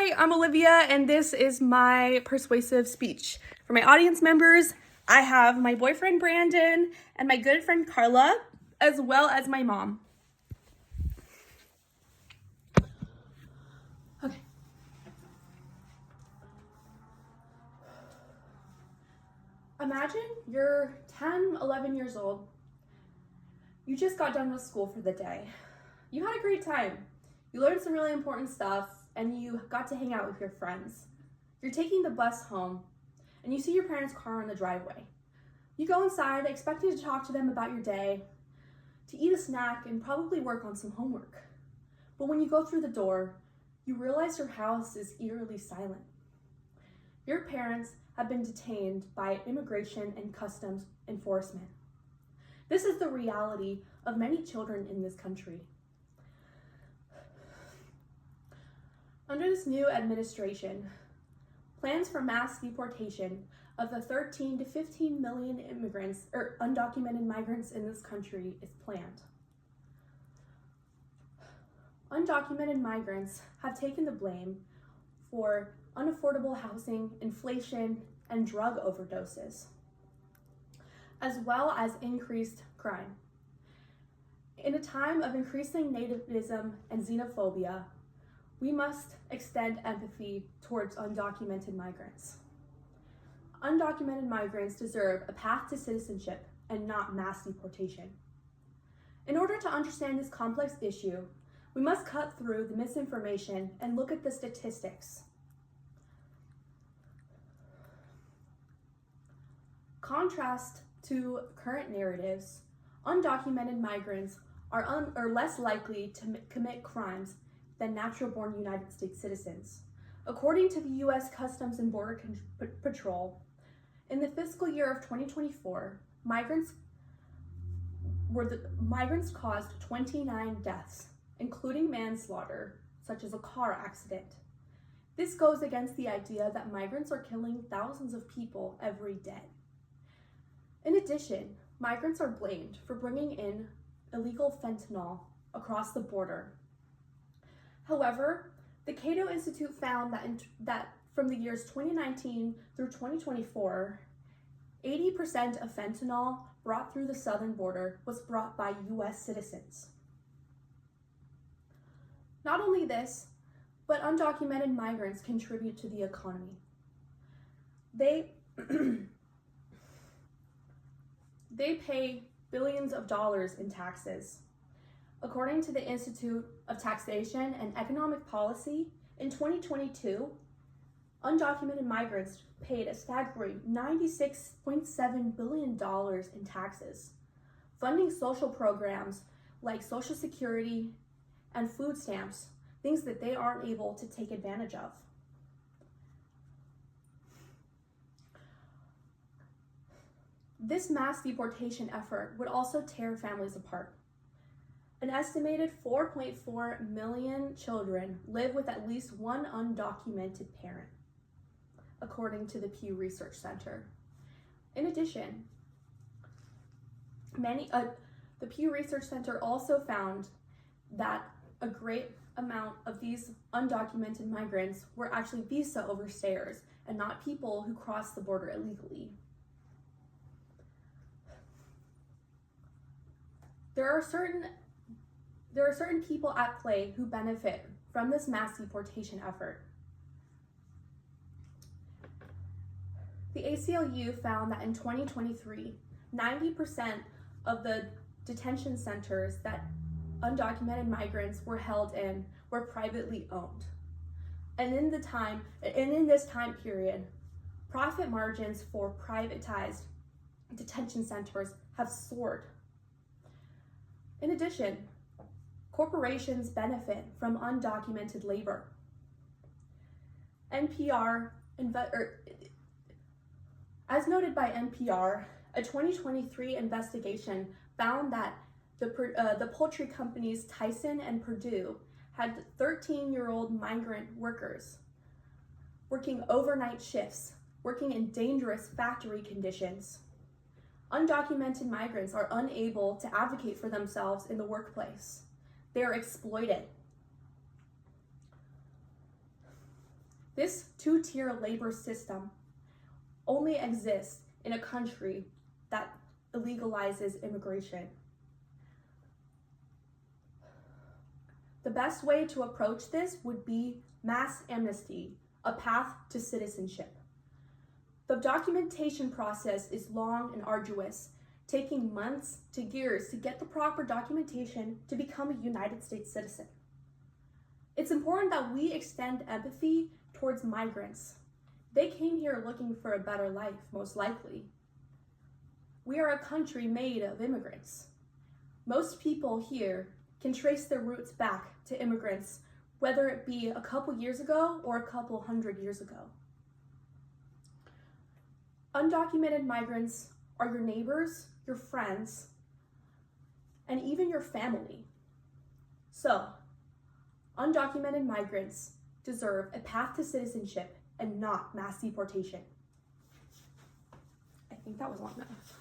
Hi, I'm Olivia, and this is my persuasive speech. For my audience members, I have my boyfriend Brandon and my good friend Carla, as well as my mom. Okay. Imagine you're 10, 11 years old. You just got done with school for the day. You had a great time. You learned some really important stuff, and you got to hang out with your friends. You're taking the bus home, and you see your parents' car in the driveway. You go inside expecting to talk to them about your day, to eat a snack, and probably work on some homework. But when you go through the door, you realize your house is eerily silent. Your parents have been detained by immigration and customs enforcement. This is the reality of many children in this country. Under this new administration, plans for mass deportation of the 13 to 15 million immigrants or undocumented migrants in this country is planned. Undocumented migrants have taken the blame for unaffordable housing, inflation, and drug overdoses, as well as increased crime. In a time of increasing nativism and xenophobia, we must extend empathy towards undocumented migrants. Undocumented migrants deserve a path to citizenship and not mass deportation. In order to understand this complex issue, we must cut through the misinformation and look at the statistics. Contrast to current narratives, undocumented migrants are less likely to commit crimes than natural-born United States citizens. According to the U.S. Customs and Border Patrol, in the fiscal year of 2024, migrants caused 29 deaths, including manslaughter, such as a car accident. This goes against the idea that migrants are killing thousands of people every day. In addition, migrants are blamed for bringing in illegal fentanyl across the border. However, the Cato Institute found that from the years 2019 through 2024, 80% of fentanyl brought through the southern border was brought by U.S. citizens. Not only this, but undocumented migrants contribute to the economy. They pay billions of dollars in taxes. According to the Institute of Taxation and Economic Policy, in 2022, undocumented migrants paid a staggering $96.7 billion in taxes, funding social programs like Social Security and food stamps, things that they aren't able to take advantage of. This mass deportation effort would also tear families apart. An estimated 4.4 million children live with at least one undocumented parent, according to the Pew Research Center. In addition, the Pew Research Center also found that a great amount of these undocumented migrants were actually visa overstayers and not people who crossed the border illegally. There are certain people at play who benefit from this mass deportation effort. The ACLU found that in 2023, 90% of the detention centers that undocumented migrants were held in were privately owned. And in this time period, profit margins for privatized detention centers have soared. In addition, corporations benefit from undocumented labor. As noted by NPR, a 2023 investigation found that the poultry companies Tyson and Purdue had 13-year-old migrant workers working overnight shifts, working in dangerous factory conditions. Undocumented migrants are unable to advocate for themselves in the workplace. They are exploited. This two-tier labor system only exists in a country that illegalizes immigration. The best way to approach this would be mass amnesty, a path to citizenship. The documentation process is long and arduous, taking months to years to get the proper documentation to become a United States citizen. It's important that we extend empathy towards migrants. They came here looking for a better life, most likely. We are a country made of immigrants. Most people here can trace their roots back to immigrants, whether it be a couple years ago or a couple hundred years ago. Undocumented migrants are your neighbors, your friends, and even your family. So, undocumented migrants deserve a path to citizenship and not mass deportation. I think that was long enough.